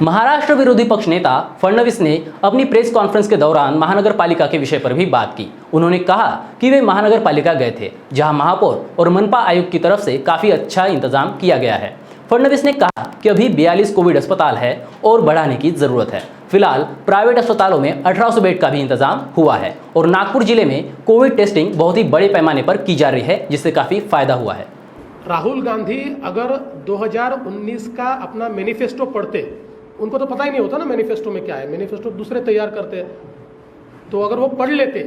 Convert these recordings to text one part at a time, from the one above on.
महाराष्ट्र विरोधी पक्ष नेता फडणवीस ने अपनी प्रेस कॉन्फ्रेंस के दौरान महानगर पालिका के विषय पर भी बात की। उन्होंने कहा कि वे महानगर पालिका गए थे, जहां महापौर और मनपा आयुक्त की तरफ से काफी अच्छा इंतजाम किया गया है। फडणवीस ने कहा कि अभी 42 कोविड अस्पताल है और बढ़ाने की जरूरत है। फिलहाल प्राइवेट अस्पतालों में 1800 बेड का भी इंतजाम हुआ है और नागपुर जिले में कोविड टेस्टिंग बहुत ही बड़े पैमाने पर की जा रही है, जिससे काफी फायदा हुआ है। राहुल गांधी अगर 2019 का अपना मैनिफेस्टो पढ़ते, उनको तो पता ही नहीं होता ना मैनिफेस्टो में क्या है, मैनिफेस्टो दूसरे तैयार करते हैं, तो अगर वो पढ़ लेते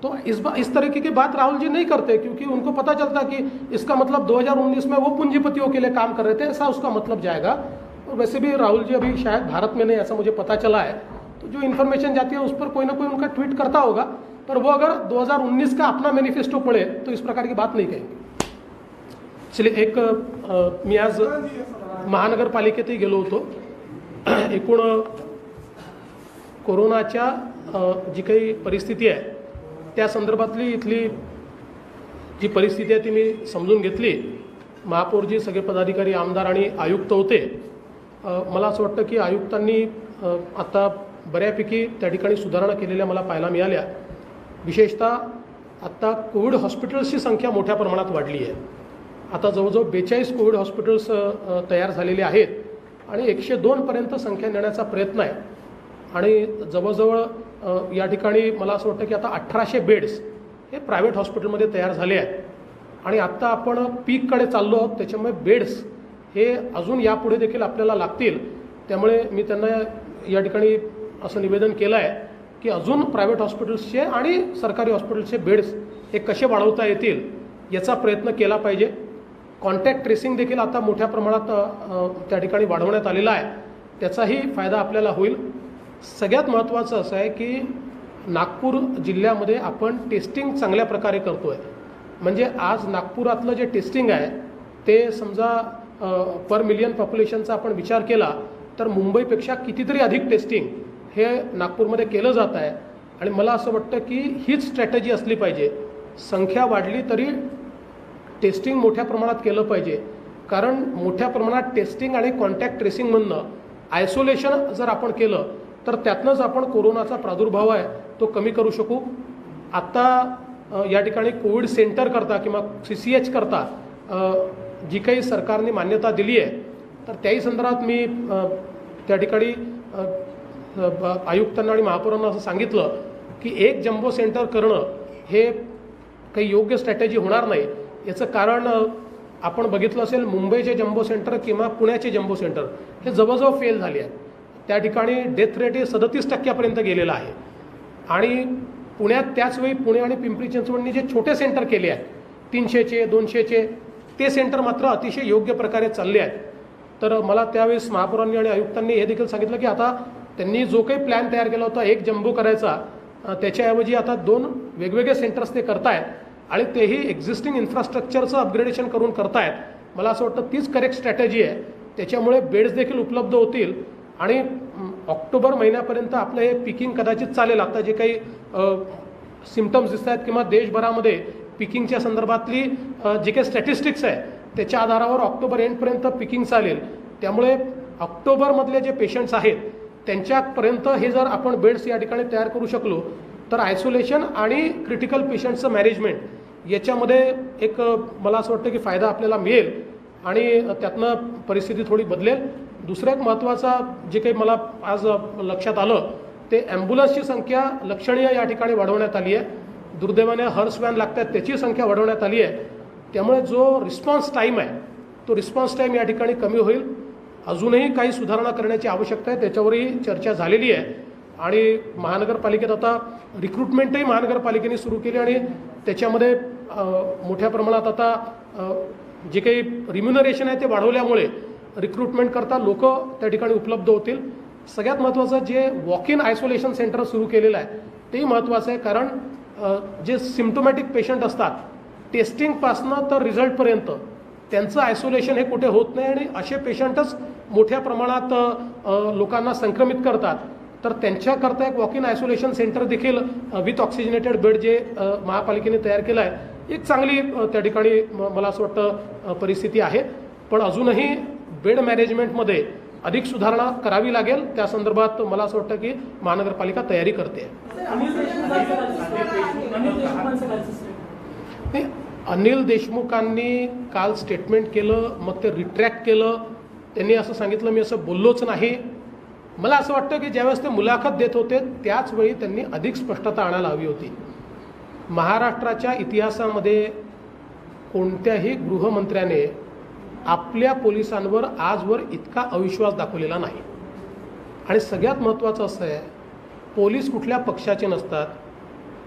तो इस तरीके की बात राहुल जी नहीं करते, क्योंकि उनको पता चलता कि इसका मतलब 2019 में वो पूंजीपतियों के लिए काम कर रहे थे, ऐसा उसका मतलब जाएगा। और वैसे भी राहुल जी अभी शायद भारत में नहीं, ऐसा मुझे पता चला है, तो जो इन्फॉर्मेशन जाती है उस पर कोई ना कोई उनका ट्वीट करता होगा, पर वो अगर 2019 का अपना मैनिफेस्टो पढ़े तो इस प्रकार की बात नहीं कहेंगे। चलिए, मी आज महानगरपालिकेतही गेलो होतो। एकूण कोरोनाच्या जी काही परिस्थिती आहे त्या संदर्भातली इथली जी परिस्थिती आहे ती मी समजून घेतली। महापौरजी, सगळे पदाधिकारी, आमदार आणि आयुक्त होते। मला असं वाटतं की आयुक्तांनी आता बऱ्यापैकी त्या ठिकाणी सुधारणा केलेल्या मला पाहायला मिळाल्या। विशेषतः आता कोविड हॉस्पिटल्सची संख्या मोठ्या प्रमाणात वाढली आहे। आता जवळजवळ 42 कोविड हॉस्पिटल्स तयार झालेले आहेत आणि 102 पर्यंत संख्या नेण्याचा प्रयत्न आहे। आणि जवळजवळ या ठिकाणी मला असं वाटतं की आता 1800 बेड्स हे प्रायव्हेट हॉस्पिटलमध्ये तयार झाले आहेत आणि आत्ता आपण पीककडे चाललो आहोत, त्याच्यामुळे बेड्स हे अजून यापुढे देखील आपल्याला लागतील। त्यामुळे मी त्यांना या ठिकाणी असं निवेदन केलं आहे की अजून प्रायव्हेट हॉस्पिटल्सचे आणि सरकारी हॉस्पिटल्सचे बेड्स हे कसे वाढवता येतील याचा प्रयत्न केला पाहिजे। कॉन्टॅक्ट ट्रेसिंग देखील आता मोठ्या प्रमाणात त्या ठिकाणी वाढवण्यात आलेला आहे, त्याचाही फायदा आपल्याला होईल। सगळ्यात महत्त्वाचं असं आहे की नागपूर जिल्ह्यामध्ये आपण टेस्टिंग चांगल्या प्रकारे करतोय। म्हणजे आज नागपुरातलं जे टेस्टिंग आहे ते समजा पर मिलियन पॉप्युलेशनचा आपण विचार केला तर मुंबईपेक्षा कितीतरी अधिक टेस्टिंग हे नागपूरमध्ये केलं जात आहे। आणि मला असं वाटतं की हीच स्ट्रॅटेजी असली पाहिजे। संख्या वाढली तरी टेस्टिंग मोठ्या प्रमाणात केलं पाहिजे, कारण मोठ्या प्रमाणात टेस्टिंग आणि कॉन्टॅक्ट ट्रेसिंगमधनं आयसोलेशन जर आपण केलं तर त्यातनंच आपण कोरोनाचा प्रादुर्भाव आहे तो कमी करू शकू। आता या ठिकाणी कोविड सेंटर करता किंवा CCH करता जी काही सरकारने मान्यता दिली आहे तर त्याही संदर्भात मी त्या ठिकाणी आयुक्तांना आणि महापौरांना असं सांगितलं की एक जम्बो सेंटर करणं हे काही योग्य स्ट्रॅटेजी होणार नाही। याचं कारण आपण बघितलं असेल, मुंबईचे जम्बो सेंटर किंवा पुण्याचे जम्बो सेंटर हे जवळजवळ फेल झाले आहेत। त्या ठिकाणी डेथ रेट हे 37% गेलेला आहे। आणि पुण्यात त्याचवेळी पुणे आणि पिंपरी चिंचवडनी जे छोटे सेंटर केले आहेत 300चे 200चे, ते सेंटर मात्र अतिशय योग्य प्रकारे चालले आहेत। तर मला त्यावेळेस महापौरांनी आणि आयुक्तांनी हे देखील सांगितलं की आता त्यांनी जो काही प्लॅन तयार केला होता एक जम्बो करायचा, त्याच्याऐवजी आता 2 वेगवेगळे सेंटर्स ते करतायत आणि तेही एक्झिस्टिंग इन्फ्रास्ट्रक्चरचं अपग्रेडेशन करून करतायत। मला असं वाटतं तीच करेक्ट स्ट्रॅटेजी आहे। त्याच्यामुळे बेड्स देखील उपलब्ध होतील आणि ऑक्टोबर महिन्यापर्यंत आपलं हे पिकिंग कदाचित चालेल। आता जे काही सिम्पटम्स दिसत आहेत किंवा देशभरामध्ये पिकिंगच्या संदर्भातली जे काही स्टॅटिस्टिक्स आहे त्याच्या आधारावर ऑक्टोबर एंडपर्यंत पिकिंग चालेल। त्यामुळे ऑक्टोबरमधले जे पेशंट्स आहेत त्यांच्यापर्यंत हे जर आपण बेड्स या ठिकाणी तयार करू शकलो तर आयसोलेशन आणि क्रिटिकल पेशंटचं मॅनेजमेंट याच्यामध्ये एक मला असं वाटतं की फायदा आपल्याला मिळेल आणि त्यातनं परिस्थिती थोडी बदलेल। दुसरा एक महत्त्वाचा जे काही मला आज लक्षात आलं ते ॲम्ब्युलन्सची संख्या लक्षणीय या ठिकाणी वाढवण्यात आली आहे। दुर्दैवाने हर्स व्हॅन लागतात त्याची संख्या वाढवण्यात आली आहे। त्यामुळे जो रिस्पॉन्स टाईम आहे तो रिस्पॉन्स टाईम या ठिकाणी कमी होईल। अजूनही काही सुधारणा करण्याची आवश्यकता आहे, त्याच्यावरही चर्चा झालेली आहे। आणि महानगरपालिकेत आता रिक्रुटमेंटही महानगरपालिकेने सुरू केली आणि त्याच्यामध्ये मोठ्या प्रमाणात आता जे काही रिम्युनरेशन आहे ते वाढवल्यामुळे रिक्रुटमेंट करता लोक त्या ठिकाणी उपलब्ध होतील। सगळ्यात महत्त्वाचं जे वॉक इन आयसोलेशन सेंटर सुरू केलेलं आहे तेही महत्त्वाचं आहे, कारण जे सिम्प्टोमॅटिक पेशंट असतात टेस्टिंगपासनं तर रिझल्टपर्यंत त्यांचं आयसोलेशन हे कुठे होत नाही आणि असे पेशंटच मोठ्या प्रमाणात लोकांना संक्रमित करतात। तर त्यांच्याकरता एक वॉक इन आयसोलेशन सेंटर देखील विथ ऑक्सिजनेटेड बेड जे महापालिकेने तयार केलं आहे एक चांगली त्या ठिकाणी मला असं वाटतं परिस्थिती आहे। पण अजूनही बेड मॅनेजमेंटमध्ये अधिक सुधारणा करावी लागेल. त्या संदर्भात मला असं वाटतं की महानगरपालिका तयारी करते. अनिल देशमुखांनी काल स्टेटमेंट केलं, मग ते रिट्रॅक्ट केलं. त्यांनी असं सांगितलं मी असं बोललोच नाही. मला असं वाटतं की ज्यावेळेस ते मुलाखत देत होते त्याच वेळी त्यांनी अधिक स्पष्टता आणायला हवी होती. महाराष्ट्राच्या इतिहासामध्ये कोणत्याही गृहमंत्र्याने आपल्या पोलिसांवर आजवर इतका अविश्वास दाखवलेला नाही. आणि सगळ्यात महत्त्वाचं असं आहे, पोलीस कुठल्या पक्षाचे नसतात.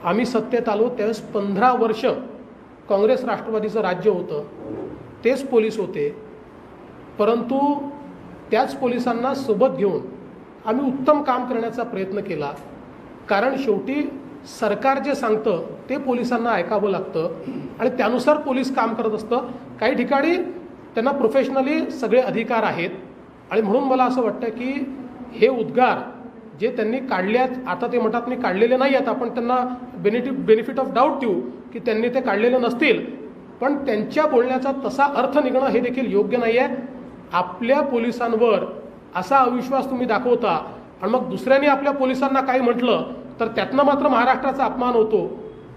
आम्ही सत्तेत आलो त्यावेळेस 15 वर्ष काँग्रेस राष्ट्रवादीचं राज्य होतं, तेच पोलीस होते. परंतु त्याच पोलिसांना सोबत घेऊन आम्ही उत्तम काम करण्याचा प्रयत्न केला. कारण शेवटी सरकार जे सांगतं ते पोलिसांना ऐकावं लागतं आणि त्यानुसार पोलीस काम करत असतं. काही ठिकाणी त्यांना प्रोफेशनली सगळे अधिकार आहेत आणि म्हणून मला असं वाटतं की हे उद्गार जे त्यांनी काढल्यात, आता ते म्हणतात मी काढलेले नाही आहेत, आपण त्यांना बेनिफिट ऑफ डाऊट देऊ की त्यांनी ते काढलेले नसतील, पण त्यांच्या बोलण्याचा तसा अर्थ निघणं हे देखील योग्य नाही आहे. आपल्या पोलिसांवर असा अविश्वास तुम्ही दाखवता आणि मग दुसऱ्याने आपल्या पोलिसांना काही म्हटलं तर त्यातनं मात्र महाराष्ट्राचा अपमान होतो.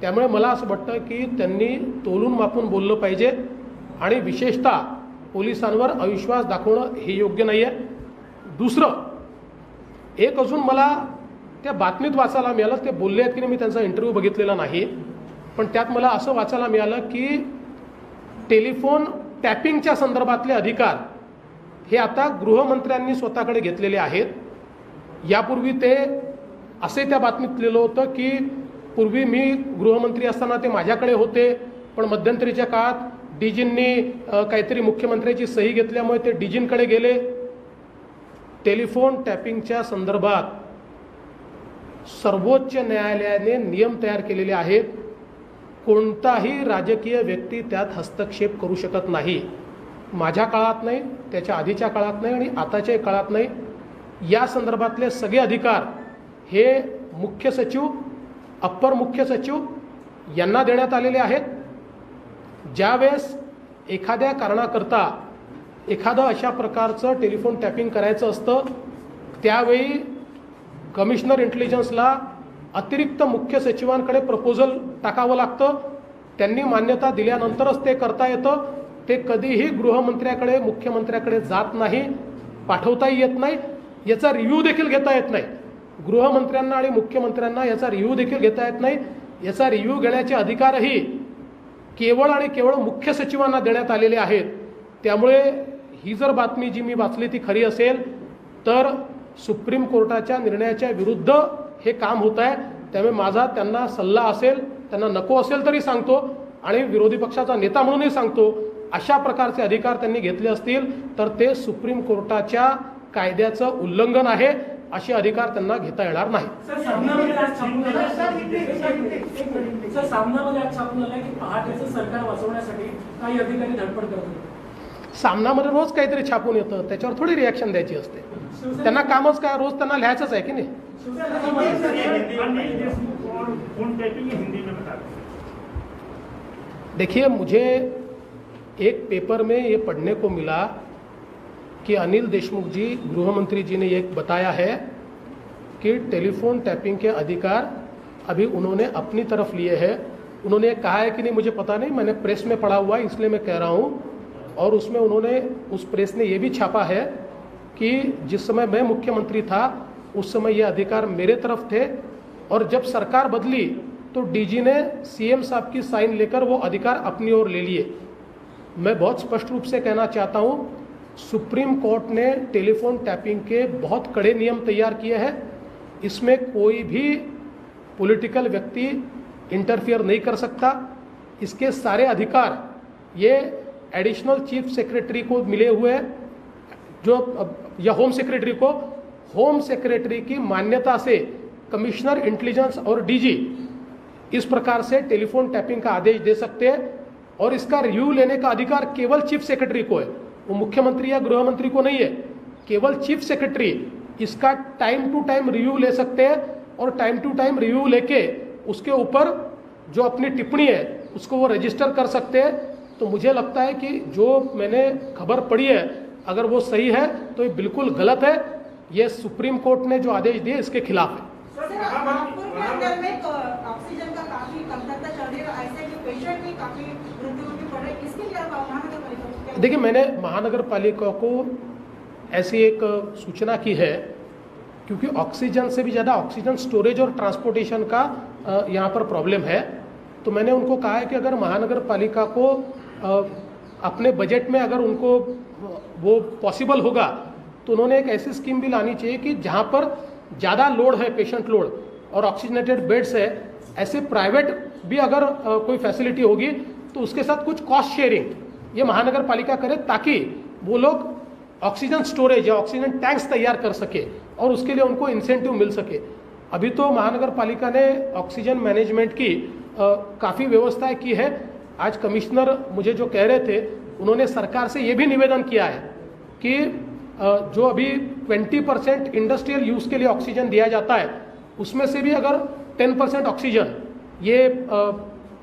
त्यामुळे मला असं वाटतं की त्यांनी तोलून मापून बोललं पाहिजे आणि विशेषतः पोलिसांवर अविश्वास दाखवणं हे योग्य नाही आहे. दुसरं एक अजून मला त्या बातमीत वाचायला मिळालं, ते बोलले आहेत की नाही मी त्यांचा इंटरव्ह्यू बघितलेला नाही, पण त्यात मला असं वाचायला मिळालं की टेलिफोन टॅपिंगच्या संदर्भातले अधिकार हे आता गृहमंत्र्यांनी स्वतःकडे घेतलेले आहेत. यापूर्वी ते असे त्या बातमीत लिहिलं होतं की पूर्वी मी गृहमंत्री असताना ते माझ्याकडे होते, पण मध्यंतरीच्या काळात डीजींनी काहीतरी मुख्यमंत्र्याची सही घेतल्यामुळे ते डीजींकडे गेले. टेलिफोन टॅपिंगच्या संदर्भात सर्वोच्च न्यायालयाने नियम तयार केलेले आहेत. कोणताही राजकीय व्यक्ती त्यात हस्तक्षेप करू शकत नाही. माझ्या काळात नाही, त्याच्या आधीच्या काळात नाही आणि आताच्या काळात नाही. या संदर्भातले सगळे अधिकार हे मुख्य सचिव, अप्पर मुख्य सचिव यांना देण्यात आलेले आहेत. ज्यावेळेस एखाद्या कारणाकरता एखादं अशा प्रकारचं टेलिफोन टॅपिंग करायचं असतं त्यावेळी कमिशनर इंटेलिजन्सला अतिरिक्त मुख्य सचिवांकडे प्रपोजल टाकावं लागतं. त्यांनी मान्यता दिल्यानंतरच ते करता येतं. ते कधीही गृहमंत्र्याकडे, मुख्यमंत्र्याकडे जात नाही, पाठवताही येत नाही, याचा रिव्ह्यू देखील घेता येत नाही. गृहमंत्र्यांना आणि मुख्यमंत्र्यांना याचा रिव्ह्यू देखील घेता येत नाही. याचा रिव्ह्यू घेण्याचे अधिकारही केवळ आणि केवळ मुख्य सचिवांना देण्यात आलेले आहेत. त्यामुळे ही जर बातमी जी मी वाचली ती खरी असेल तर सुप्रीम कोर्टाच्या निर्णयाच्या विरुद्ध हे काम होत आहे. त्यामुळे माझा त्यांना सल्ला असेल, त्यांना नको असेल तरी सांगतो आणि विरोधी पक्षाचा नेता म्हणूनही सांगतो, अशा प्रकारचे अधिकार त्यांनी घेतले असतील तर ते सुप्रीम कोर्टाच्या कायद्याचं उल्लंघन आहे. असे अधिकार त्यांना घेता येणार नाही. सामनामध्ये आज छापून आलं की पहाटेचं सरकार वाचवण्यासाठी काही अधिकारी धडपड करत होते. सामनामध्ये रोज काहीतरी छापून येतं, त्याच्यावर थोडी रिॲक्शन द्यायची असते. त्यांना कामच काय, रोज त्यांना लिहायचंच आहे की नाही. देखिए, मुझे एक पेपर में ये पढ़ने को मिला कि अनिल देशमुख जी, गृहमंत्री जी ने ये बताया है कि टेलीफोन टैपिंग के अधिकार अभी उन्होंने अपनी तरफ लिए हैं. उन्होंने कहा है कि नहीं मुझे पता नहीं, मैंने प्रेस में पढ़ा हुआ है इसलिए मैं कह रहा हूँ. और उसमें उन्होंने, उस प्रेस ने ये भी छापा है कि जिस समय मैं मुख्यमंत्री था उस समय ये अधिकार मेरे तरफ थे और जब सरकार बदली तो डीजी ने सीएम साहब की साइन लेकर वो अधिकार अपनी ओर ले लिए. मैं बहुत स्पष्ट रूप से कहना चाहता हूँ, सुप्रीम कोर्ट ने टेलीफोन टैपिंग के बहुत कड़े नियम तैयार किए हैं. इसमें कोई भी पॉलिटिकल व्यक्ति इंटरफियर नहीं कर सकता. इसके सारे अधिकार ये एडिशनल चीफ सेक्रेटरी को मिले हुए हैं, जो या होम सेक्रेटरी को. होम सेक्रेटरी की मान्यता से कमिश्नर इंटेलिजेंस और डीजी इस प्रकार से टेलीफोन टैपिंग का आदेश दे सकते हैं और इसका रिव्यू लेने का अधिकार केवल चीफ सेक्रेटरी को है. वो मुख्यमंत्री या गृहमंत्री को नहीं है. केवल चीफ सेक्रेटरी इसका टाइम टू टाइम रिव्यू ले सकते हैं और टाइम टू टाइम रिव्यू लेके उसके ऊपर जो अपनी टिप्पणी है उसको वो रजिस्टर कर सकते हैं. तो मुझे लगता है कि जो मैंने खबर पढ़ी है, अगर वो सही है तो ये बिल्कुल गलत है। ये सुप्रीम कोर्ट ने जो आदेश दिए इसके खिलाफ है। सर, नागपुर के अंदर में ऑक्सीजन का काफी कमतरता चल रही है, ऐसे जो पेशेंट भी काफी मृत्यु भी पड़ रही है, इसके लिए महानगर पालिका को क्या? देखिए, मैंने महानगर पालिका को ऐसी एक सूचना की है, क्योंकि ऑक्सीजन से भी ज़्यादा ऑक्सीजन स्टोरेज और ट्रांसपोर्टेशन का यहाँ पर प्रॉब्लम है। तो मैंने उनको कहा है कि अगर महानगर पालिका को अपने बजट में अगर उनको वो पॉसिबल होगा तो उन्होंने एक ऐसी स्कीम भी लानी चाहिए कि जहाँ पर ज़्यादा लोड है, पेशेंट लोड और ऑक्सीजनेटेड बेड्स है, ऐसे प्राइवेट भी अगर कोई फैसिलिटी होगी तो उसके साथ कुछ कॉस्ट शेयरिंग ये महानगर पालिका करे, ताकि वो लोग ऑक्सीजन स्टोरेज या ऑक्सीजन टैंक्स तैयार कर सके और उसके लिए उनको इंसेंटिव मिल सके। अभी तो महानगर पालिका ने ऑक्सीजन मैनेजमेंट की काफ़ी व्यवस्थाएं की है। आज कमिश्नर मुझे जो कह रहे थे, उन्होंने सरकार से ये भी निवेदन किया है कि जो अभी 20% इंडस्ट्रियल यूज़ के लिए ऑक्सीजन दिया जाता है, उसमें से भी अगर 10% ऑक्सीजन ये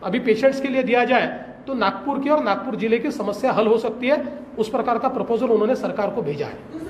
अभी पेशेंट्स के लिए दिया जाए तो नागपुर की और नागपुर जिले की समस्या हल हो सकती है। उस प्रकार का प्रपोजल उन्होंने सरकार को भेजा है।